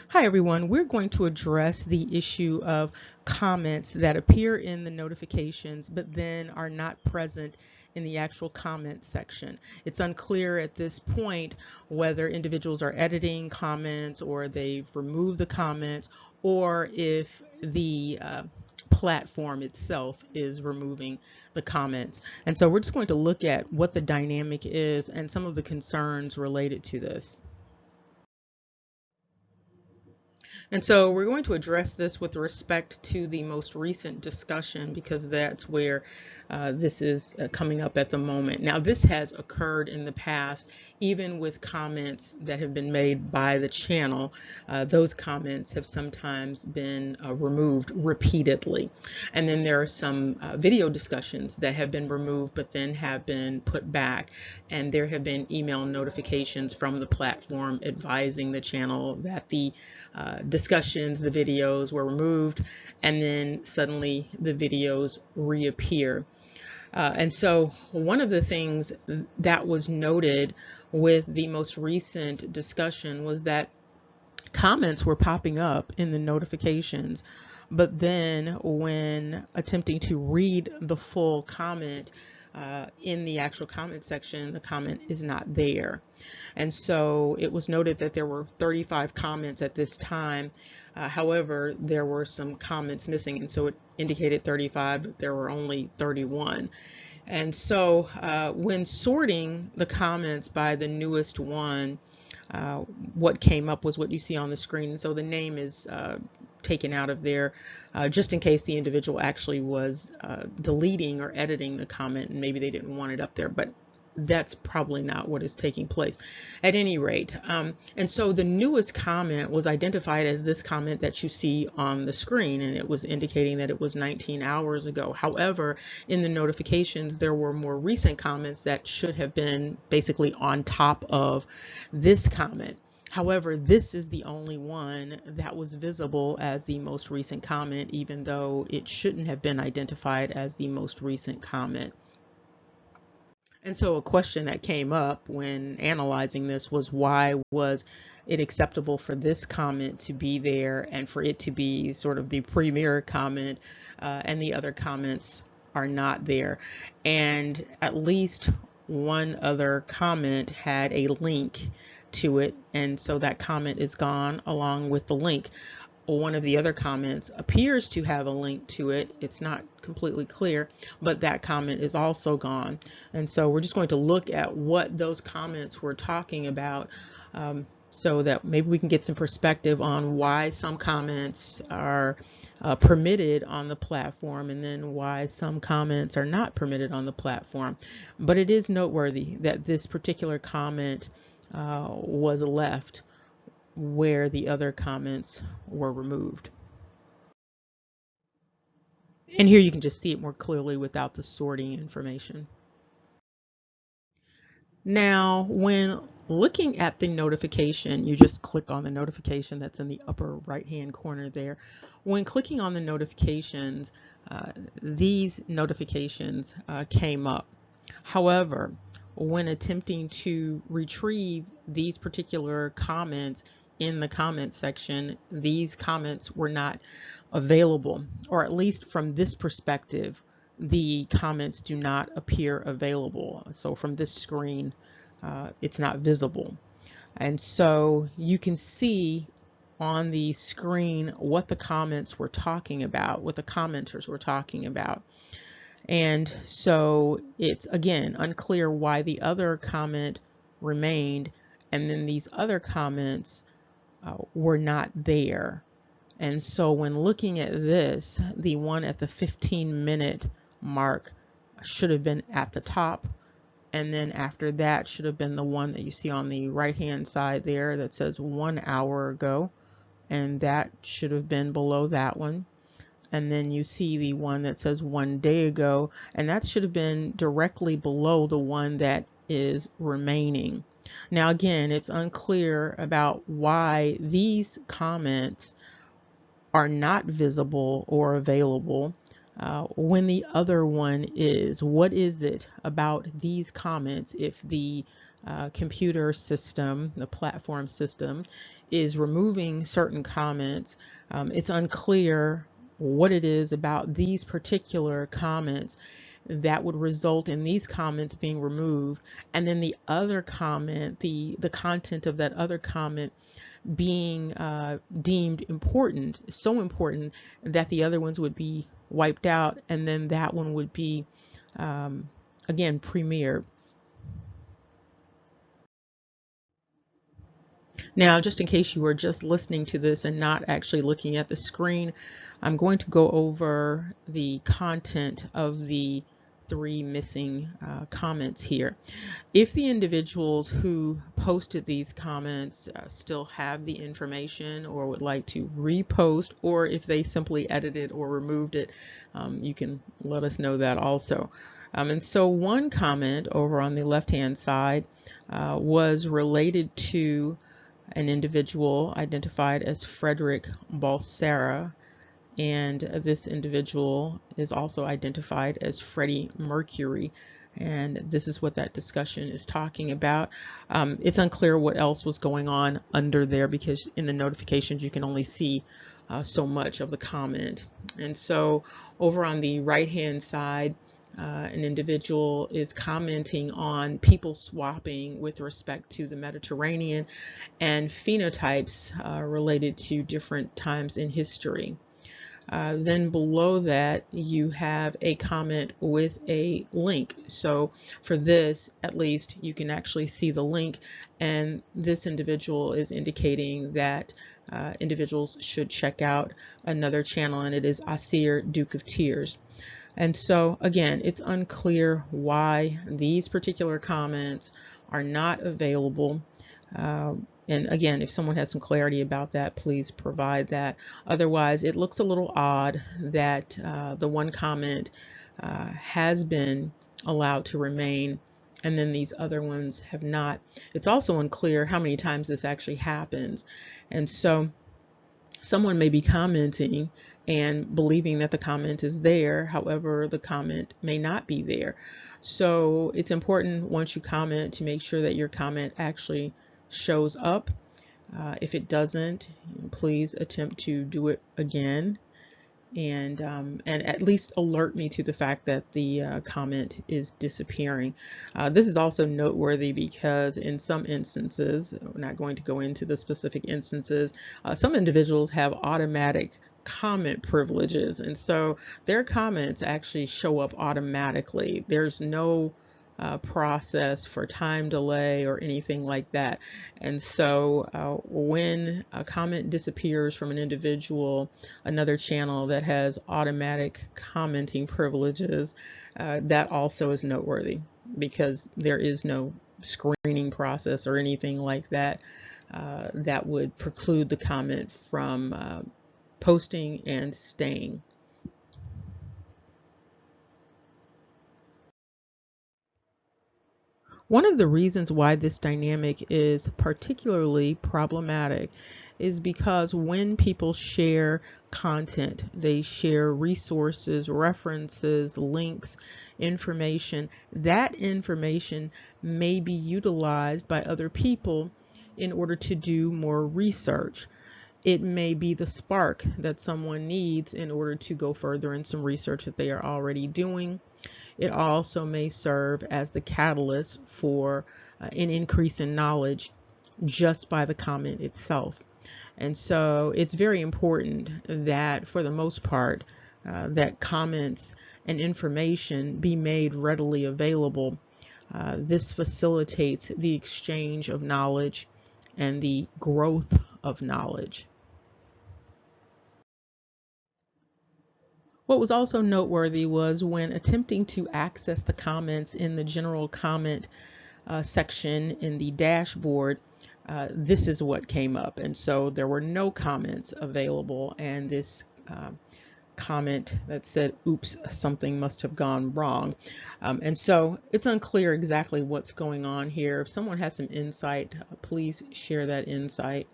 Hi everyone, we're going to address the issue of comments that appear in the notifications but then are not present in the actual comment section. It's unclear at this point whether individuals are editing comments or they've removed the comments or if the platform itself is removing the comments. And so we're just going to look at what the dynamic is and some of the concerns related to this. And so we're going to address this with respect to the most recent discussion because that's where this is coming up at the moment. Now, this has occurred in the past, even with comments that have been made by the channel. Those comments have sometimes been removed repeatedly. And then there are some video discussions that have been removed but then have been put back. And there have been email notifications from the platform advising the channel that the discussions, the videos were removed, and then suddenly the videos reappear. And so one of the things that was noted with the most recent discussion was that comments were popping up in the notifications, but then when attempting to read the full comment in the actual comment section, the comment is not there. And so it was noted that there were 35 comments at this time. However, there were some comments missing, and so it indicated 35, but there were only 31. And so when sorting the comments by the newest one, what came up was what you see on the screen. So the name is taken out of there just in case the individual actually was deleting or editing the comment and maybe they didn't want it up there, but that's probably not what is taking place at any rate. And so the newest comment was identified as this comment that you see on the screen, and it was indicating that it was 19 hours ago. However, in the notifications, there were more recent comments that should have been basically on top of this comment. However, this is the only one that was visible as the most recent comment, even though it shouldn't have been identified as the most recent comment. And so a question that came up when analyzing this was, why was it acceptable for this comment to be there and for it to be sort of the premier comment and the other comments are not there? And at least one other comment had a link to it, and so that comment is gone along with the link. One of the other comments appears to have a link to it. It's not completely clear, but that comment is also gone. And so we're just going to look at what those comments were talking about so that maybe we can get some perspective on why some comments are permitted on the platform and then why some comments are not permitted on the platform. But it is noteworthy that this particular comment was left where the other comments were removed. And here you can just see it more clearly without the sorting information. Now, when looking at the notification, you just click on the notification that's in the upper right-hand corner there. When clicking on the notifications, these notifications came up. However, when attempting to retrieve these particular comments in the comment section, these comments were not available, or at least from this perspective, the comments do not appear available. So from this screen, it's not visible. And so you can see on the screen what the comments were talking about, what the commenters were talking about. And so it's, again, unclear why the other comment remained and then these other comments were not there. And so when looking at this, the one at the 15-minute mark should have been at the top. And then after that should have been the one that you see on the right-hand side there that says 1 hour ago. And that should have been below that one. And then you see the one that says 1 day ago, and that should have been directly below the one that is remaining. Now, again, it's unclear about why these comments are not visible or available when the other one is. What is it about these comments, if the computer system, the platform system, is removing certain comments. It's unclear what it is about these particular comments that would result in these comments being removed, and then the other comment, the content of that other comment being deemed important, so important that the other ones would be wiped out, and then that one would be again premiered. Now, just in case you were just listening to this and not actually looking at the screen, I'm going to go over the content of the 3 missing comments here. If the individuals who posted these comments still have the information or would like to repost, or if they simply edited or removed it, you can let us know that also. And so one comment over on the left-hand side was related to an individual identified as Frederick Balsera, and this individual is also identified as Freddie Mercury, and this is what that discussion is talking about. It's unclear what else was going on under there, because in the notifications you can only see so much of the comment. And so over on the right hand side, an individual is commenting on people swapping with respect to the Mediterranean and phenotypes related to different times in history. Then below that, you have a comment with a link. So for this, at least, you can actually see the link, and this individual is indicating that individuals should check out another channel, and it is Asir, Duke of Tears. And so again, it's unclear why these particular comments are not available. And again, if someone has some clarity about that, please provide that. Otherwise, it looks a little odd that the one comment has been allowed to remain, and then these other ones have not. It's also unclear how many times this actually happens. And so someone may be commenting and believing that the comment is there, however, the comment may not be there. So it's important once you comment to make sure that your comment actually shows up. If it doesn't, please attempt to do it again, and at least alert me to the fact that the comment is disappearing. This is also noteworthy because in some instances, we're not going to go into the specific instances, some individuals have automatic comment privileges, and so their comments actually show up automatically. There's no process for time delay or anything like that. And so when a comment disappears from an individual, another channel that has automatic commenting privileges, that also is noteworthy, because there is no screening process or anything like that that would preclude the comment from posting and staying. One of the reasons why this dynamic is particularly problematic is because when people share content, they share resources, references, links, information. That information may be utilized by other people in order to do more research. It may be the spark that someone needs in order to go further in some research that they are already doing. It also may serve as the catalyst for an increase in knowledge just by the comment itself. And so it's very important that, for the most part, that comments and information be made readily available. This facilitates the exchange of knowledge and the growth of knowledge. What was also noteworthy was when attempting to access the comments in the general comment section in the dashboard, this is what came up. And so there were no comments available, and this comment that said, oops, something must have gone wrong. And so it's unclear exactly what's going on here. If someone has some insight, please share that insight.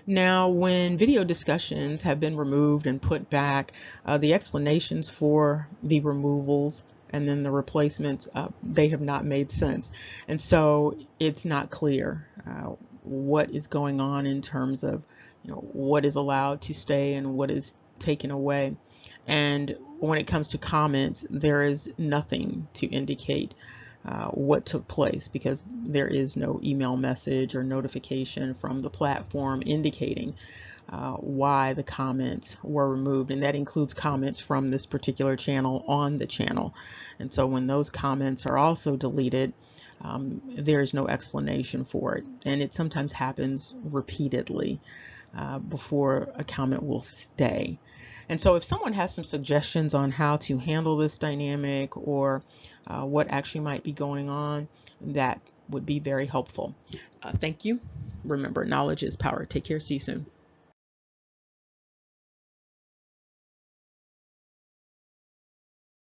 Now, when video discussions have been removed and put back, the explanations for the removals and then the replacements, they have not made sense. And so it's not clear what is going on in terms of, what is allowed to stay and what is taken away. And when it comes to comments, there is nothing to indicate what took place, because there is no email message or notification from the platform indicating why the comments were removed, and that includes comments from this particular channel on the channel. And so when those comments are also deleted, there's no explanation for it, and it sometimes happens repeatedly before a comment will stay. And so if someone has some suggestions on how to handle this dynamic, or what actually might be going on, that would be very helpful. Thank you. Remember, knowledge is power. Take care. See you soon.